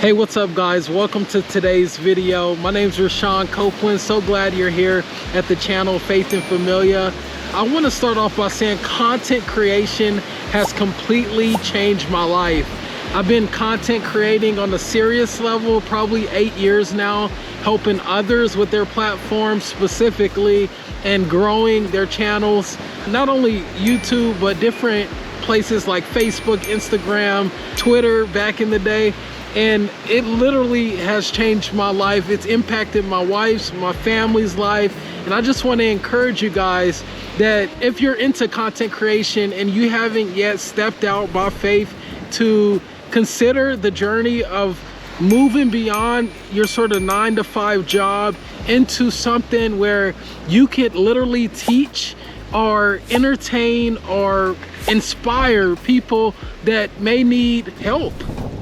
Hey, what's up guys? Welcome to today's video. My name's Rashawn Copeland. So glad you're here at the channel Faith and Familia. I want to start off by saying content creation has completely changed my life. I've been content creating on a serious level probably 8 years now, helping others with their platforms specifically and growing their channels, not only YouTube but different places like Facebook, Instagram, Twitter back in the day. And it literally has changed my life. It's impacted my wife's, my family's life. And I just want to encourage you guys that if you're into content creation and you haven't yet stepped out by faith, to consider the journey of moving beyond your sort of 9-to-5 job into something where you could literally teach or entertain or inspire people that may need help.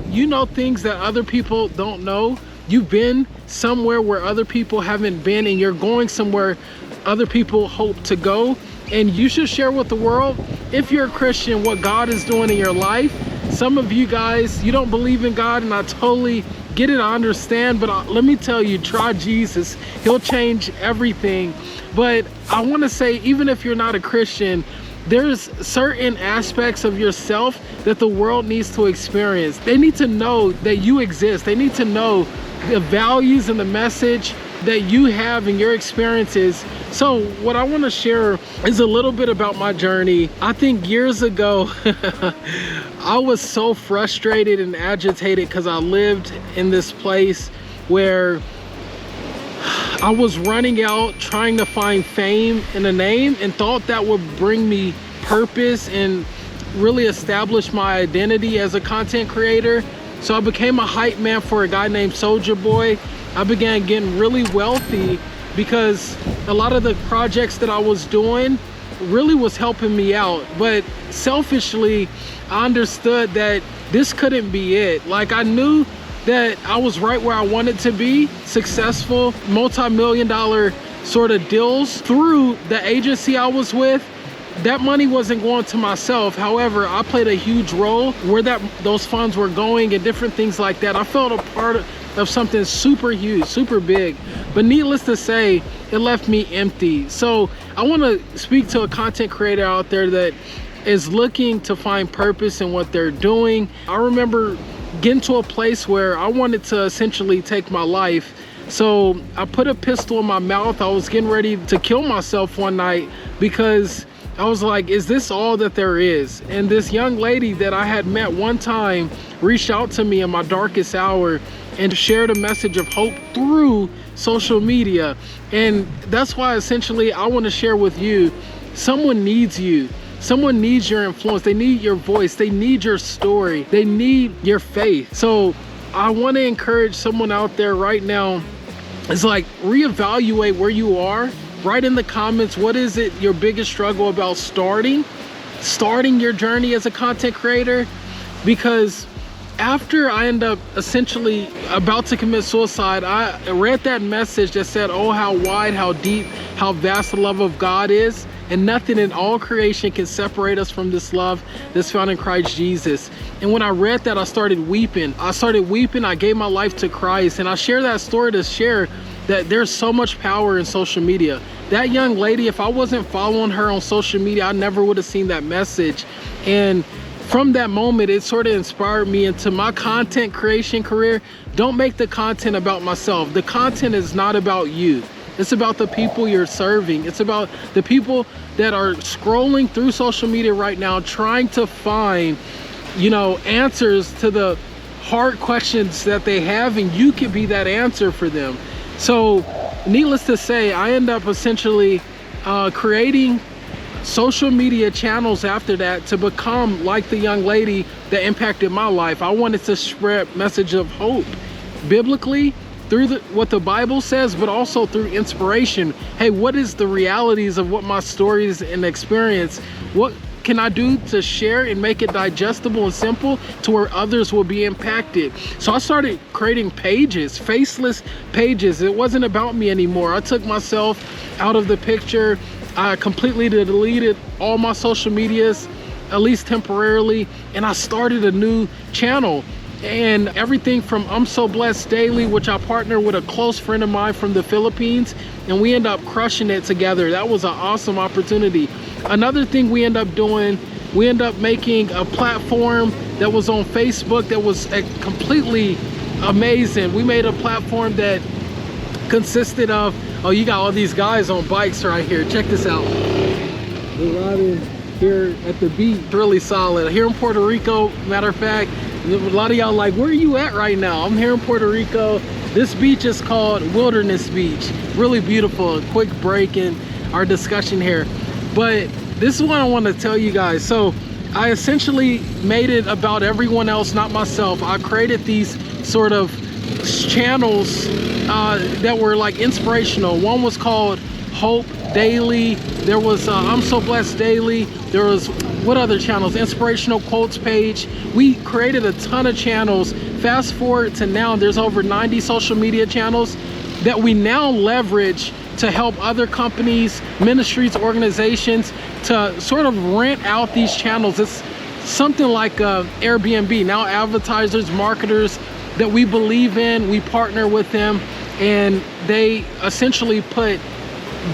You know things that other people don't know. You've been somewhere where other people haven't been, and you're going somewhere other people hope to go. And you should share with the world, if you're a Christian, what God is doing in your life. Some of you guys, you don't believe in God, and I totally get it, I understand, but let me tell you, try Jesus. He'll change everything. But I want to say, even if you're not a Christian, there's certain aspects of yourself that the world needs to experience. They need to know that you exist. They need to know the values and the message that you have in your experiences. So what I want to share is a little bit about my journey. I think years ago, I was so frustrated and agitated because I lived in this place where I was running out trying to find fame and a name, and thought that would bring me purpose and really establish my identity as a content creator. So I became a hype man for a guy named Soulja Boy. I began getting really wealthy because a lot of the projects that I was doing really was helping me out. But selfishly, I understood that this couldn't be it. Like, I knew that I was right where I wanted to be, successful, multi-million-dollar sort of deals through the agency I was with. That money wasn't going to myself. However, I played a huge role where those funds were going and different things like that. I felt a part of something super huge, super big. But needless to say, it left me empty. So I want to speak to a content creator out there that is looking to find purpose in what they're doing. I remember getting to a place where I wanted to essentially take my life. So I put a pistol in my mouth. I was getting ready to kill myself one night because I was like, is this all that there is? And this young lady that I had met one time reached out to me in my darkest hour and shared a message of hope through social media. And that's why essentially I want to share with you, someone needs you. Someone needs your influence. They need your voice. They need your story. They need your faith. So I want to encourage someone out there right now. It's like, reevaluate where you are. Write in the comments, what is it your biggest struggle about starting your journey as a content creator? Because after I end up essentially about to commit suicide, I read that message that said, oh, how wide, how deep, how vast the love of God is. And nothing in all creation can separate us from this love that's found in Christ Jesus. And when I read that, I started weeping. I gave my life to Christ. And I share that story to share that there's so much power in social media. That young lady, if I wasn't following her on social media, I never would have seen that message. And from that moment, it sort of inspired me into my content creation career. Don't make the content about myself. The content is not about you. It's about the people you're serving. It's about the people that are scrolling through social media right now, trying to find, answers to the hard questions that they have, and you can be that answer for them. So needless to say, I end up essentially creating social media channels after that to become like the young lady that impacted my life. I wanted to spread message of hope biblically, through what the Bible says, but also through inspiration. Hey, what is the realities of what my stories and experience? What can I do to share and make it digestible and simple to where others will be impacted? So I started creating pages, faceless pages. It wasn't about me anymore. I took myself out of the picture. I completely deleted all my social medias, at least temporarily, and I started a new channel. And everything from I'm So Blessed Daily, which I partner with a close friend of mine from the Philippines, and we end up crushing it together. That was an awesome opportunity. Another thing we end up doing, we end up making a platform that was on Facebook that was completely amazing. We made a platform that consisted of, oh, you got all these guys on bikes right here. Check this out. We're riding here at the beach, really solid. Here in Puerto Rico, matter of fact, a lot of y'all like, where are you at right now? I'm here in Puerto Rico. This beach is called Wilderness Beach. Really beautiful. A quick break in our discussion here. But this is what I want to tell you guys. So I essentially made it about everyone else, not myself. I created these sort of channels that were like inspirational. One was called Hope Daily. There was I'm So Blessed Daily. There was, what other channels? Inspirational Quotes page. We created a ton of channels. Fast forward to now, there's over 90 social media channels that we now leverage to help other companies, ministries, organizations to sort of rent out these channels. It's something like Airbnb. Now advertisers, marketers that we believe in, we partner with them, and they essentially put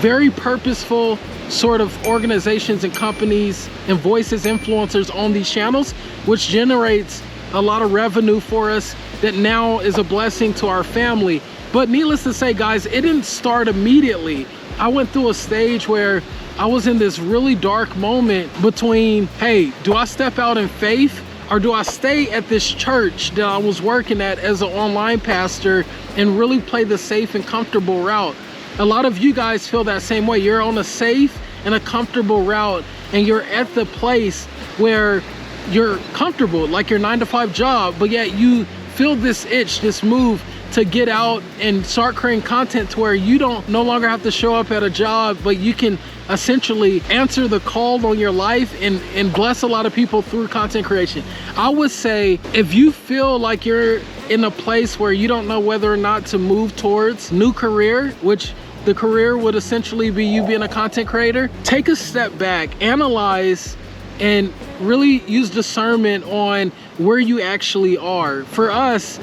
very purposeful sort of organizations and companies and voices, influencers on these channels, which generates a lot of revenue for us that now is a blessing to our family. But needless to say, guys, it didn't start immediately. I went through a stage where I was in this really dark moment between, hey, do I step out in faith, or do I stay at this church that I was working at as an online pastor and really play the safe and comfortable route? A lot of you guys feel that same way. You're on a safe and a comfortable route, and you're at the place where you're comfortable, like your 9-to-5 job, but yet you feel this itch, this move to get out and start creating content to where you don't no longer have to show up at a job, but you can essentially answer the call on your life and bless a lot of people through content creation. I would say if you feel like you're in a place where you don't know whether or not to move towards new career, which the career would essentially be you being a content creator, take a step back, analyze, and really use discernment on where you actually are. For us,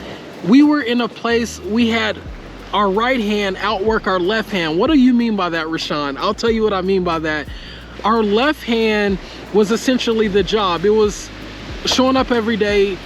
we were in a place we had our right hand outwork our left hand. What do you mean by that, Rashawn? I'll tell you what I mean by that. Our left hand was essentially the job. It was showing up every day,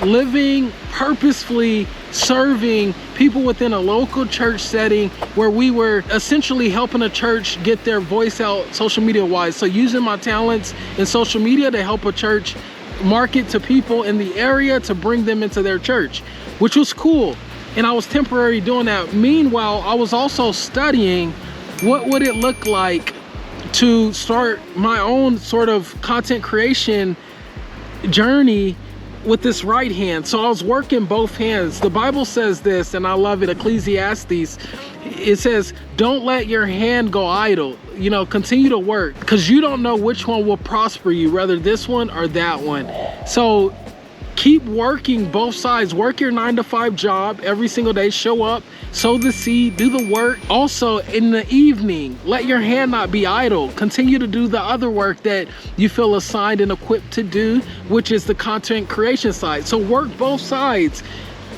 living purposefully, serving people within a local church setting where we were essentially helping a church get their voice out social media wise. So using my talents in social media to help a church market to people in the area to bring them into their church, which was cool. And I was temporarily doing that. Meanwhile, I was also studying what would it look like to start my own sort of content creation journey with this right hand. So I was working both hands. The Bible says this, and I love it, Ecclesiastes. It says, don't let your hand go idle. You know, continue to work, because you don't know which one will prosper you, whether this one or that one. So keep working both sides. Work your 9-to-5 job every single day. Show up, sow the seed, do the work. Also in the evening, let your hand not be idle. Continue to do the other work that you feel assigned and equipped to do, which is the content creation side. So work both sides.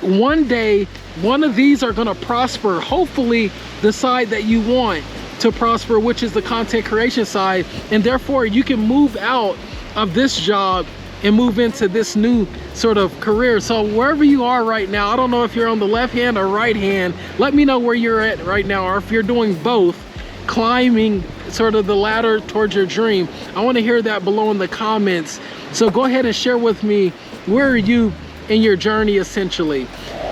One day, one of these are going to prosper. Hopefully the side that you want to prosper, which is the content creation side. And therefore you can move out of this job and move into this new sort of career. So wherever you are right now, I don't know if you're on the left hand or right hand, let me know where you're at right now, or if you're doing both, climbing sort of the ladder towards your dream. I want to hear that below in the comments. So go ahead and share with me, where are you in your journey essentially?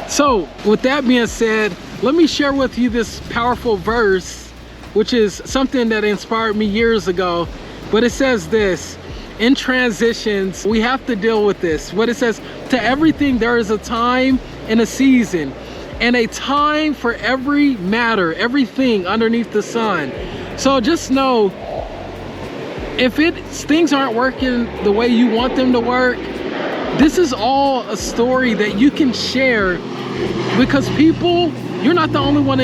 So with that being said, let me share with you this powerful verse, which is something that inspired me years ago. But it says this: in transitions, we have to deal with this. What it says, to everything there is a time and a season, and a time for every matter, everything underneath the sun. So just know, if things aren't working the way you want them to work, this is all a story that you can share, because people, you're not the only one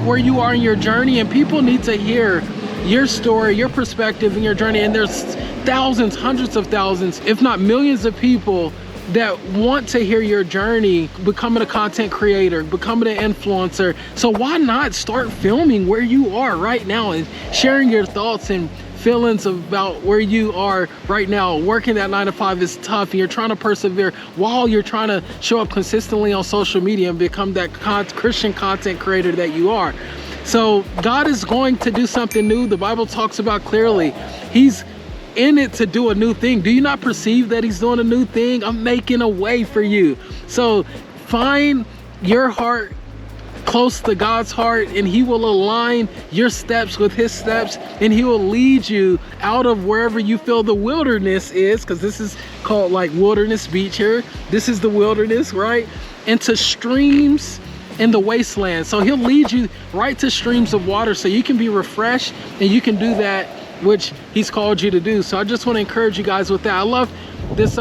where you are in your journey, and people need to hear your story, your perspective, and your journey. And there's thousands, hundreds of thousands, if not millions of people that want to hear your journey, becoming a content creator, becoming an influencer. So why not start filming where you are right now and sharing your thoughts and feelings about where you are right now. Working that 9 to 5 is tough, and you're trying to persevere while you're trying to show up consistently on social media and become that Christian content creator that you are. So God is going to do something new. The Bible talks about clearly He's in it to do a new thing. Do you not perceive that He's doing a new thing? I'm making a way for you. So find your heart close to God's heart, and He will align your steps with His steps, and He will lead you out of wherever you feel the wilderness is, because this is called like Wilderness Beach here. This is the wilderness, right? Into streams in the wasteland. So He'll lead you right to streams of water so you can be refreshed and you can do that which He's called you to do. So I just want to encourage you guys with that. I love this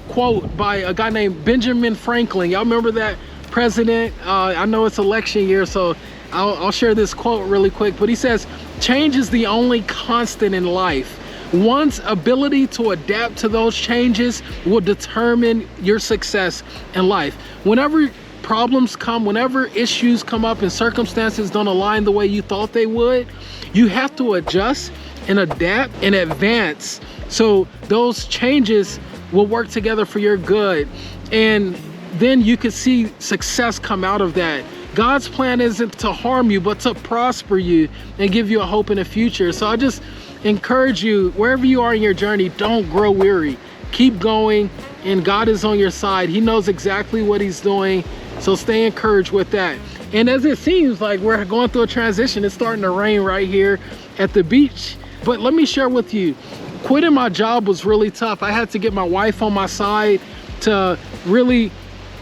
quote by a guy named Benjamin Franklin. Y'all remember that president? I know it's election year, so I'll share this quote really quick, but he says, change is the only constant in life. One's ability to adapt to those changes will determine your success in life. Whenever problems come, whenever issues come up and circumstances don't align the way you thought they would, you have to adjust and adapt and advance, so those changes will work together for your good, and then you can see success come out of that. God's plan isn't to harm you, but to prosper you and give you a hope in the future. So I just encourage you, wherever you are in your journey, don't grow weary. Keep going, and God is on your side. He knows exactly what He's doing, so stay encouraged with that. And as it seems like we're going through a transition, it's starting to rain right here at the beach. But let me share with you, quitting my job was really tough. I had to get my wife on my side to really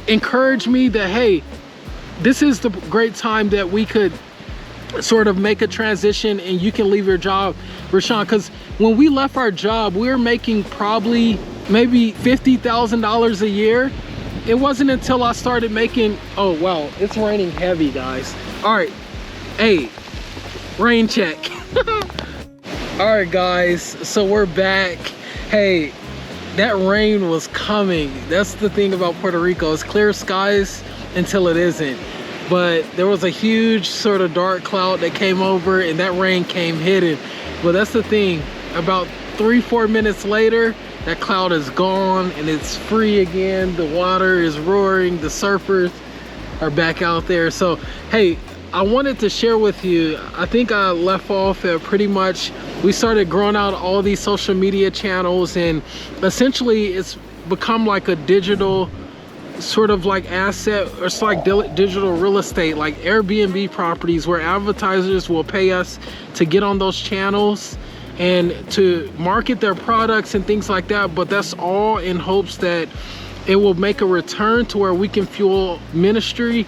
encourage me that, hey, this is the great time that we could sort of make a transition and you can leave your job, Rashawn. Because when we left our job, we were making probably maybe $50,000 a year. It wasn't until I started making, oh wow, it's raining heavy, guys. All right, hey, rain check. All right, guys, so we're back. Hey, that rain was coming. That's the thing about Puerto Rico. It's clear skies until it isn't. But there was a huge sort of dark cloud that came over, and that rain came hidden. But that's the thing. About 3-4 minutes later, that cloud is gone and it's free again. The water is roaring. The surfers are back out there. So, hey, I wanted to share with you, I think I left off at pretty much, we started growing out all these social media channels, and essentially it's become like a digital sort of like asset, or it's like digital real estate, like Airbnb properties where advertisers will pay us to get on those channels and to market their products and things like that. But that's all in hopes that it will make a return to where we can fuel ministry.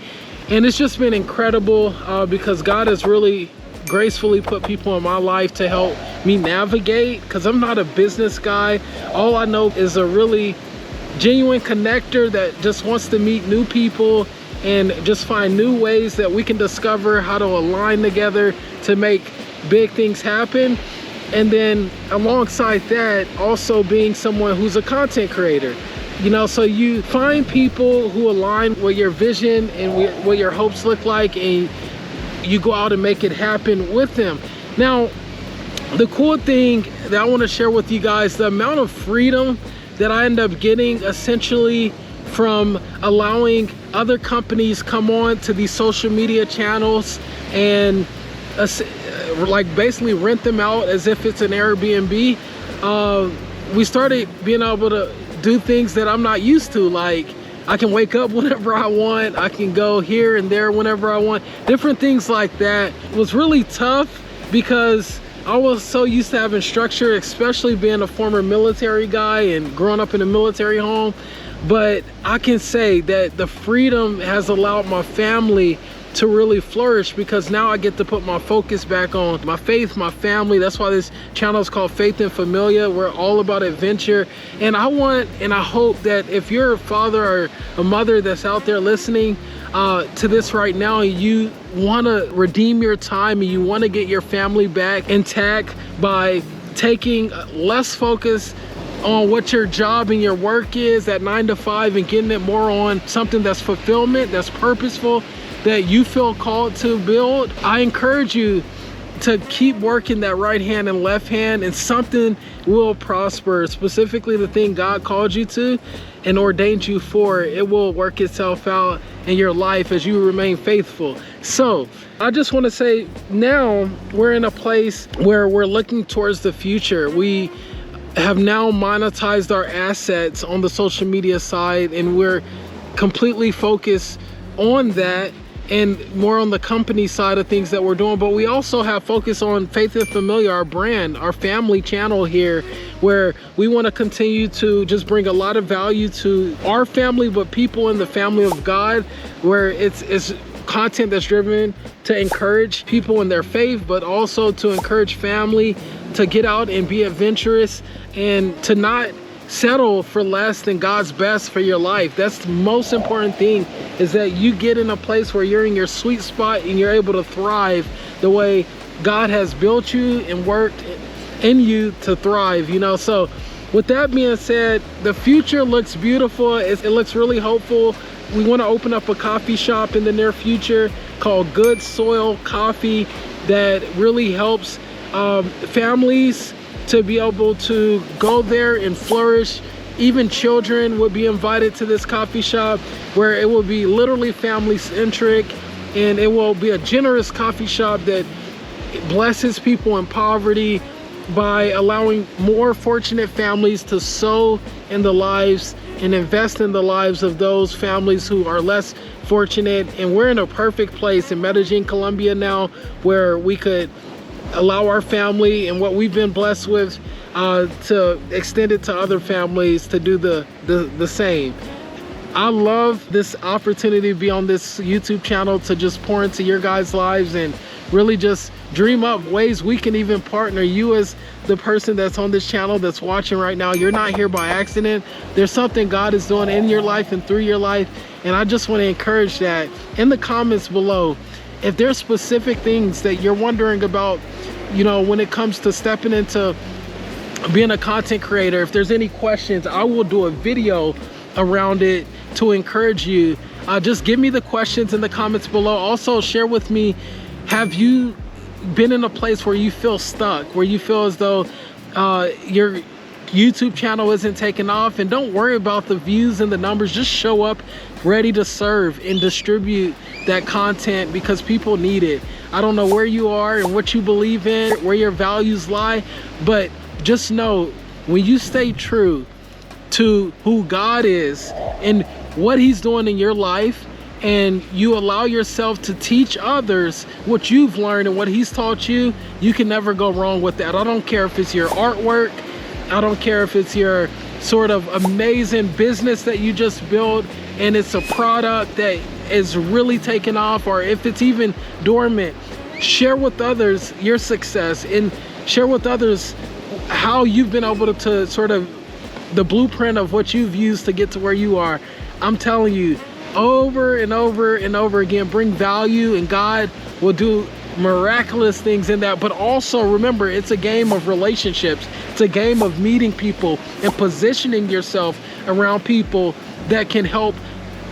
And it's just been incredible because God has really gracefully put people in my life to help me navigate, because I'm not a business guy. All I know is a really genuine connector that just wants to meet new people and just find new ways that we can discover how to align together to make big things happen. And then alongside that, also being someone who's a content creator. You know, so you find people who align with your vision and what your hopes look like, and you go out and make it happen with them. Now, the cool thing that I want to share with you guys, the amount of freedom that I end up getting essentially from allowing other companies come on to these social media channels and like basically rent them out as if it's an Airbnb. We started being able to do things that I'm not used to. Like, I can wake up whenever I want, I can go here and there whenever I want, different things like that. It was really tough because I was so used to having structure, especially being a former military guy and growing up in a military home. But I can say that the freedom has allowed my family to really flourish, because now I get to put my focus back on my faith, my family. That's why this channel is called Faith and Familia. We're all about adventure. And I want and I hope that if you're a father or a mother that's out there listening to this right now, and you want to redeem your time and you want to get your family back intact by taking less focus on what your job and your work is, that 9 to 5, and getting it more on something that's fulfillment, that's purposeful, that you feel called to build, I encourage you to keep working that right hand and left hand, and something will prosper. Specifically the thing God called you to and ordained you for, it will work itself out in your life as you remain faithful. So I just want to say, now we're in a place where we're looking towards the future. We have now monetized our assets on the social media side, and we're completely focused on that and more on the company side of things that we're doing. But we also have focus on Faith and Familiar, our brand, our family channel here, where we want to continue to just bring a lot of value to our family, but people in the family of God, where it's content that's driven to encourage people in their faith, but also to encourage family to get out and be adventurous and to not settle for less than God's best for your life. That's the most important thing, is that you get in a place where you're in your sweet spot and you're able to thrive the way God has built you and worked in you to thrive, you know. So with that being said, the future looks beautiful. It looks really hopeful. We want to open up a coffee shop in the near future called Good Soil Coffee that really helps families to be able to go there and flourish. Even children would be invited to this coffee shop, where it will be literally family centric, and it will be a generous coffee shop that blesses people in poverty by allowing more fortunate families to sow in the lives and invest in the lives of those families who are less fortunate. And we're in a perfect place in Medellin, Colombia now, where we could allow our family and what we've been blessed with to extend it to other families to do the same. I love this opportunity to be on this YouTube channel to just pour into your guys' lives and really just dream up ways we can even partner. You as the person that's on this channel that's watching right now, you're not here by accident. There's something God is doing in your life and through your life, and I just want to encourage that. In the comments below, if there's specific things that you're wondering about, you know, when it comes to stepping into being a content creator, if there's any questions, I will do a video around it to encourage you. Just give me the questions in the comments below. Also share with me, have you been in a place where you feel stuck, where you feel as though your YouTube channel isn't taking off? And don't worry about the views and the numbers. Just show up ready to serve and distribute that content, because people need it. I don't know where you are and what you believe in, where your values lie, but just know, when you stay true to who God is and what he's doing in your life, and you allow yourself to teach others what you've learned and what he's taught you, you can never go wrong with that. I don't care if it's your artwork, I don't care if it's your sort of amazing business that you just built and it's a product that is really taking off, or if it's even dormant. Share with others your success and share with others how you've been able to sort of the blueprint of what you've used to get to where you are. I'm telling you, over and over and over again, bring value, and God will do miraculous things in that. But also remember, it's a game of relationships. It's a game of meeting people and positioning yourself around people that can help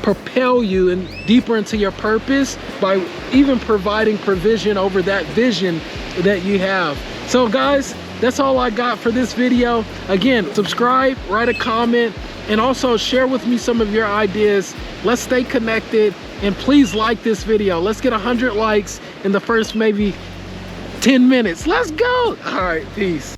propel you and deeper into your purpose by even providing provision over that vision that you have. So guys, that's all I got for this video. Again, subscribe, write a comment, and also share with me some of your ideas. Let's stay connected, and please like this video. Let's get 100 likes in the first maybe 10 minutes. Let's go. All right, peace.